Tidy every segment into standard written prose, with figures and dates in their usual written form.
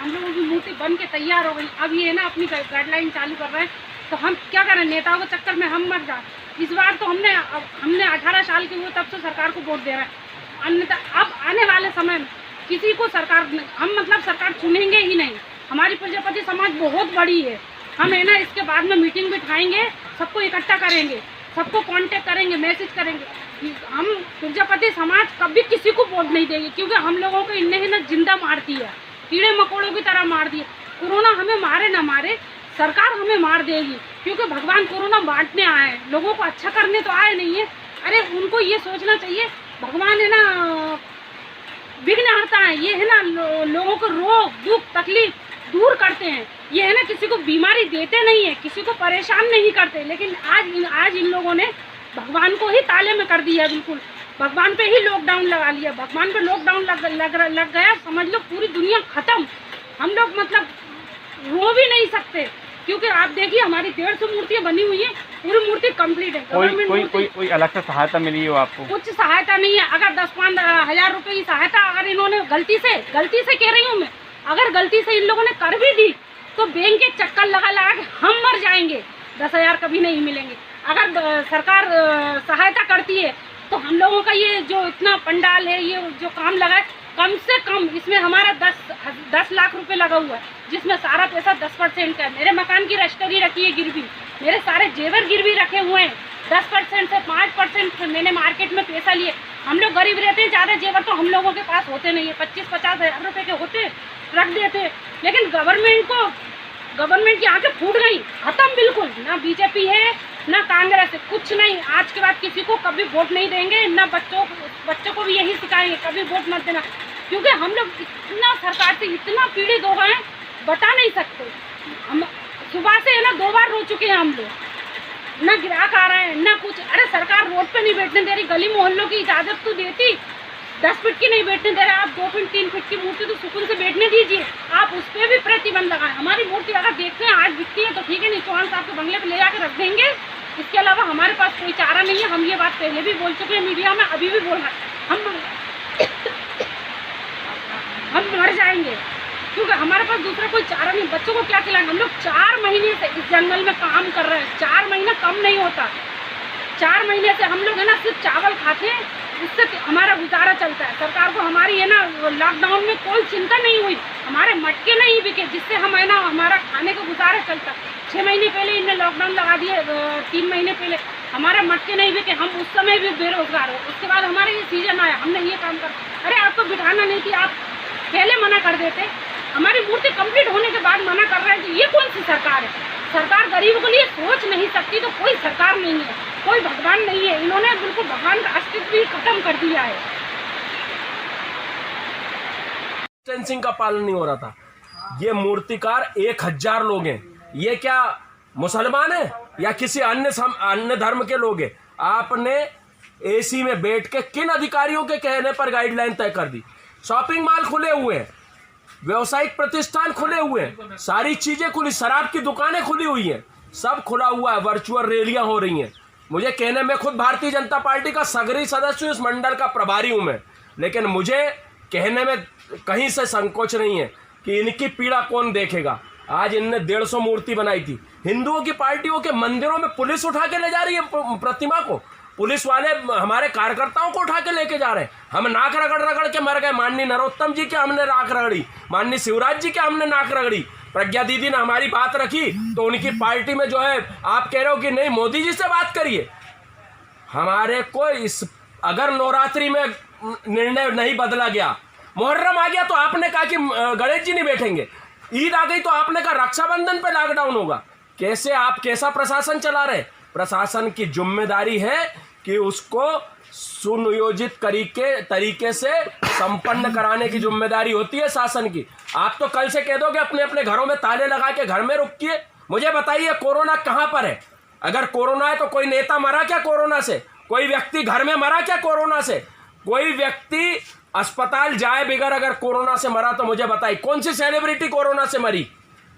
हम लोगों की मूर्ति बन के तैयार हो गई। अब ये ना अपनी गाइडलाइन चालू कर रहे हैं, तो हम क्या करें? नेताओं के चक्कर में हम मर जाए। इस बार तो हमने 18 साल के हुए तब से सरकार को वोट दे रहे हैं, अन्यथा अब आने वाले समय में किसी को सरकार हम मतलब सरकार चुनेंगे ही नहीं। हमारी प्रजापति समाज बहुत बड़ी है, हम है ना इसके बाद में मीटिंग बिठाएंगे, सबको इकट्ठा करेंगे, सबको कांटेक्ट करेंगे, मैसेज करेंगे। हम प्रजापति समाज कभी किसी को वोट नहीं देंगे, क्योंकि हम लोगों को इनने ही ना जिंदा मार दिया, कीड़े मकोड़ों की तरह मार दिया। कोरोना हमें मारे ना मारे, सरकार हमें मार देगी, क्योंकि भगवान कोरोना बांटने आए हैं, लोगों को अच्छा करने तो आए नहीं है। अरे उनको ये सोचना चाहिए, भगवान है ना विघ्नहर्ता है, ये है ना लोगों को रोग दुख तकलीफ दूर करते हैं, ये है ना किसी को बीमारी देते नहीं है, किसी को परेशान नहीं करते। लेकिन आज इन लोगों ने भगवान को ही ताले में कर दिया, बिल्कुल भगवान पे ही लॉकडाउन लगा लिया। भगवान पे लॉकडाउन लग गया, समझ लो पूरी दुनिया खत्म। हम लोग मतलब रो भी नहीं सकते, क्योंकि आप देखिए हमारी 150 मूर्तियाँ बनी हुई है, पूरी मूर्ति कंप्लीट है। कोई अलग से सहायता मिली हो आपको? कुछ सहायता नहीं है। अगर 10-15 हज़ार रुपए की सहायता अगर इन्होंने गलती से कह रही हूँ मैं, अगर गलती से इन लोगों ने कर भी दी तो बैंक के चक्कर लगा के हम मर जाएंगे, 10,000 कभी नहीं मिलेंगे। अगर सरकार सहायता करती है तो हम लोगों का ये जो इतना पंडाल है, ये जो काम लगा है, कम से कम इसमें हमारा 10 लाख रुपए लगा हुआ है, जिसमें सारा पैसा 10% का है। मेरे मकान की रजिस्ट्री रखी है गिरवी, मेरे सारे जेवर गिरवी रखे हुए हैं। 10% से 5% से मैंने मार्केट में पैसा लिए। हम लोग गरीब रहते हैं, ज़्यादा जेवर तो हम लोगों के पास होते नहीं है, 25-50 हज़ार रुपये के होते रख देते। लेकिन गवर्नमेंट की आंखें फूट गई, खत्म बिल्कुल। ना बीजेपी है ना कांग्रेस है, कुछ नहीं। आज के बाद किसी को कभी वोट नहीं देंगे, ना बच्चों को भी यही सिखाएंगे, कभी वोट मत देना, क्योंकि हम लोग इतना सरकार से इतना पीड़ित हो गए हैं, बता नहीं सकते। हम सुबह से है ना 2 बार रो चुके हैं हम लोग, ना ग्राहक आ रहे हैं ना कुछ। अरे सरकार रोड पे नहीं बैठने दे रही, गली मोहल्लों की इजाजत तो देती, 10 फीट की नहीं बैठने दे रहे। आप 2 फीट 3 फीट की मूर्ति तो सुकून से बैठने दीजिए, आप उस पर भी प्रतिबंध लगाएं। हमारी मूर्ति अगर देखते हैं आज बिकती है तो ठीक है, नहीं चौहान साहब के बंगले पे ले जाकर रख देंगे। इसके अलावा हमारे पास कोई चारा नहीं है। हम ये बात पहले भी बोल चुके हैं मीडिया में, अभी भी बोल रहे हैं, हम मर जाएंगे, क्योंकि हमारे पास दूसरा कोई चारा नहीं। बच्चों को क्या खिलाएंगे? हम लोग 4 महीने से इस जंगल में काम कर रहे हैं, 4 महीना कम नहीं होता। 4 महीने से हम लोग है ना सिर्फ चावल खाते हैं, उससे हमारा गुजारा चलता है। सरकार को हमारी है ना लॉकडाउन में कोई चिंता नहीं हुई, हमारे मटके नहीं बिके, जिससे हम है ना हमारा खाने का गुजारा चलता। 6 महीने पहले इन्हें लॉकडाउन लगा दिए, 3 महीने पहले हमारे मटके नहीं बिके, हम उस समय भी बेरोजगार हो। उसके बाद हमारा ये सीजन आया, हमने ये काम कर, अरे आपको बिठाना नहीं थी, आप पहले मना कर देते। हमारी मूर्ति कंप्लीट होने के बाद मना कर रहे हैं, तो ये कौन सी सरकार है? सरकार गरीबों के लिए सोच नहीं सकती तो कोई सरकार नहीं है, कोई भगवान नहीं है। इन्होंने बिल्कुल भगवान का अस्तित्व ही खत्म कर दिया है। डिस्टेंसिंग का पालन नहीं हो रहा था। ये मूर्तिकार 1000 लोग हैं, ये क्या मुसलमान है या किसी अन्य धर्म के लोग हैं? आपने एसी में बैठ के किन अधिकारियों के कहने पर गाइडलाइन तय कर दी? शॉपिंग मॉल खुले हुए हैं, व्यवसायिक प्रतिष्ठान खुले हुए हैं, सारी चीजें खुली, शराब की दुकानें खुली हुई हैं, सब खुला हुआ है, वर्चुअल रैलियां हो रही हैं। मुझे कहने में खुद भारतीय जनता पार्टी का सगरी सदस्य, इस मंडल का प्रभारी हूं मैं, लेकिन मुझे कहने में कहीं से संकोच नहीं है कि इनकी पीड़ा कौन देखेगा। आज इनने 150 मूर्ति बनाई थी। हिंदुओं की पार्टियों के मंदिरों में पुलिस उठा के ले जा रही है प्रतिमा को, पुलिस वाले हमारे कार्यकर्ताओं को उठा के लेके जा रहे हैं। हम नाक रगड़ के मर गए। माननीय नरोत्तम जी के हमने नाक रगड़ी, माननीय शिवराज जी के हमने नाक रगड़ी। प्रज्ञा दीदी ने हमारी बात रखी तो उनकी पार्टी में जो है आप कह रहे हो कि नहीं मोदी जी से बात करिए। हमारे को इस अगर नवरात्रि में निर्णय नहीं बदला गया, मुहर्रम आ गया तो आपने कहा कि गणेश जी नहीं बैठेंगे, ईद आ गई तो आपने कहा रक्षाबंधन पे लॉकडाउन होगा। कैसे आप कैसा प्रशासन चला रहे? प्रशासन की जिम्मेदारी है कि उसको सुनियोजित तरीके से संपन्न कराने की जिम्मेदारी होती है शासन की। आप तो कल से कह दोगे अपने अपने घरों में ताले लगा के घर में रुकिए। मुझे बताइए कोरोना कहां पर है? अगर कोरोना है तो कोई नेता मरा क्या कोरोना से? कोई व्यक्ति घर में मरा क्या कोरोना से? कोई व्यक्ति अस्पताल जाए बगैर अगर कोरोना से मरा तो मुझे बताइए कौन सी सेलिब्रिटी कोरोना से मरी?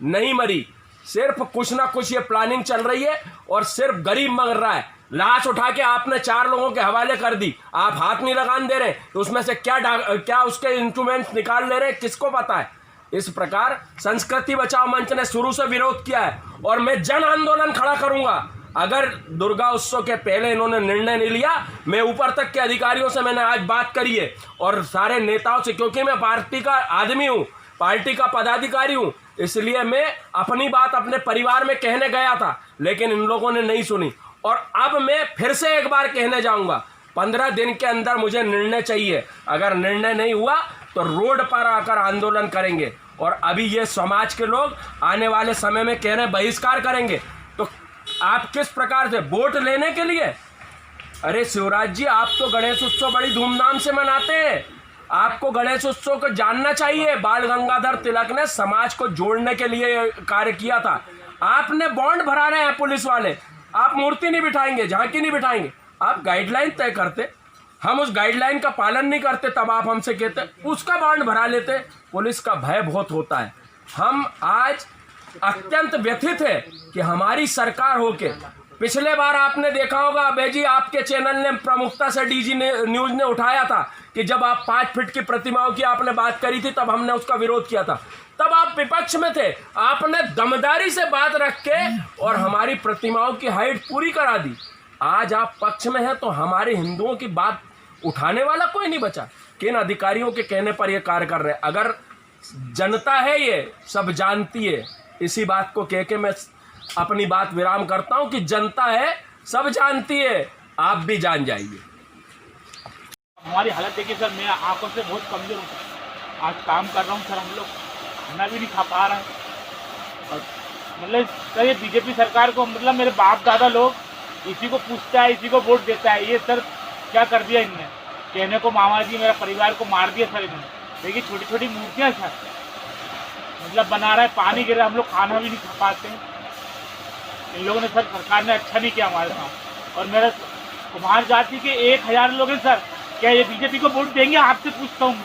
नहीं मरी। सिर्फ कुछ ना कुछ ये प्लानिंग चल रही है और सिर्फ गरीब मर रहा है। लाश उठा के आपने 4 लोगों के हवाले कर दी, आप हाथ नहीं लगाने दे रहे तो उसमें से क्या उसके इंस्ट्रूमेंट्स निकाल ले रहे हैं किसको पता है? इस प्रकार संस्कृति बचाओ मंच ने शुरू से विरोध किया है और मैं जन आंदोलन खड़ा करूंगा। अगर दुर्गा उत्सव के पहले इन्होंने निर्णय नहीं लिया, मैं ऊपर तक के अधिकारियों से मैंने आज बात करी है और सारे नेताओं से, क्योंकि मैं पार्टी का आदमी हूं, पार्टी का पदाधिकारी हूं, इसलिए मैं अपनी बात अपने परिवार में कहने गया था, लेकिन इन लोगों ने नहीं सुनी। और अब मैं फिर से एक बार कहने जाऊंगा, 15 दिन के अंदर मुझे निर्णय चाहिए। अगर निर्णय नहीं हुआ तो रोड पर आकर आंदोलन करेंगे। और अभी ये समाज के लोग आने वाले समय में कह रहे हैं बहिष्कार करेंगे, तो आप किस प्रकार से वोट लेने के लिए? अरे शिवराज जी, आप तो गणेश उत्सव बड़ी धूमधाम से मनाते हैं, आपको गणेश उत्सव को जानना चाहिए। बाल गंगाधर तिलक ने समाज को जोड़ने के लिए कार्य किया था। आपने बॉन्ड भरा रहे हैं पुलिस वाले, आप मूर्ति नहीं बिठाएंगे, झांकी नहीं बिठाएंगे, आप गाइडलाइन तय करते, हम उस गाइडलाइन का पालन नहीं करते, तब आप हमसे कहते उसका बॉन्ड भरा लेते। पुलिस का भय बहुत होता है। हम आज अत्यंत व्यथित है कि हमारी सरकार होके, पिछले बार आपने देखा होगा अभय जी, आपके चैनल ने प्रमुखता से डीजी न्यूज ने उठाया था कि जब आप 5 फीट की प्रतिमाओं की आपने बात करी थी, तब हमने उसका विरोध किया था। तब आप विपक्ष में थे, आपने दमदारी से बात रख के और हमारी प्रतिमाओं की हाइट पूरी करा दी। आज आप पक्ष में हैं तो हमारे हिंदुओं की बात उठाने वाला कोई नहीं बचा। किन अधिकारियों के कहने पर ये कार्य कर रहे हैं? अगर जनता है ये सब जानती है, इसी बात को कह के मैं अपनी बात विराम करता हूं कि जनता है सब जानती है, आप भी जान जाइए। हमारी हालत देखिए सर, मैं आंखों से बहुत कमजोर हूँ। आज काम कर रहा हूँ सर, हम लोग खाना भी नहीं खा पा रहे हैं। और मतलब सर ये बीजेपी सरकार को, मतलब मेरे बाप दादा लोग इसी को पूछता है, इसी को वोट देता है। ये सर क्या कर दिया इनने, कहने को मामा जी मेरा परिवार को मार दिया सर इन्होंने। देखिए छोटी छोटी मूर्तियाँ सर मतलब बना रहा है, पानी गिर रहा है, हम लोग खाना भी नहीं खा पाते हैं। इन लोगों ने सर, सरकार ने अच्छा नहीं किया हमारे साथ। और मेरा कुम्हार जाति के 1000 लोग हैं सर, क्या ये बीजेपी को वोट देंगे? आपसे पूछता हूँ।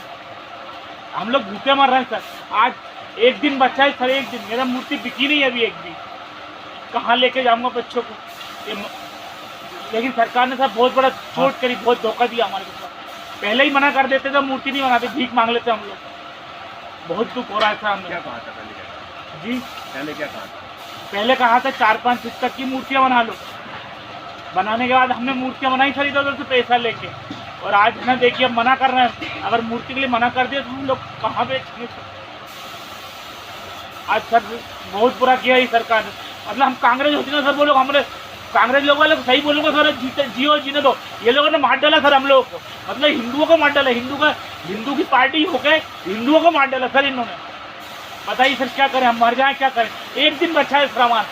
हम लोग भूखे मर रहे हैं सर। आज एक दिन बचा है सर, एक दिन। मेरा मूर्ति बिकी नहीं है अभी एक भी, कहाँ लेके जाऊँगा बच्चों को? लेकिन सरकार ने सर बहुत बड़ा चोट करी, बहुत धोखा दिया हमारे को। पहले ही मना कर देते थे, मूर्ति नहीं बनाते, भीख मांग लेते हम लोग। बहुत दुख हो रहा है सर। हमने क्या कहा था पहले? जी पहले क्या कहा था? पहले कहा था 4-5 फीट तक की मूर्तियाँ बना लो। बनाने के बाद हमने मूर्तियाँ बनाई सर इधर उधर से पैसा लेके। और आज ना देखिए अब मना कर रहे हैं। अगर मूर्ति के लिए मना कर दिया तो हम लोग कहाँ बेचेंगे सर? आज सर बहुत बुरा किया है सरकार ने। मतलब हम कांग्रेस होती ना सर, वो लोग हमारे कांग्रेस लोग वाले सही बोलूँगा सर, जियो जीने दो। ये लोगों ने मार डाला सर हम लोगों को, मतलब हिंदुओं को मार डाला। हिंदू की पार्टी होकर हिंदुओं को मार डाला सर इन्होंने। बताइए सर क्या करें, हम मर जाएं क्या करें? एक दिन बचा है सामान,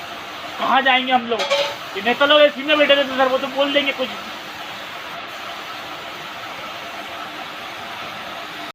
कहाँ जाएंगे हम लोग? ये नेता लोग इसी में बैठे रहते सर, वो तो बोल देंगे कुछ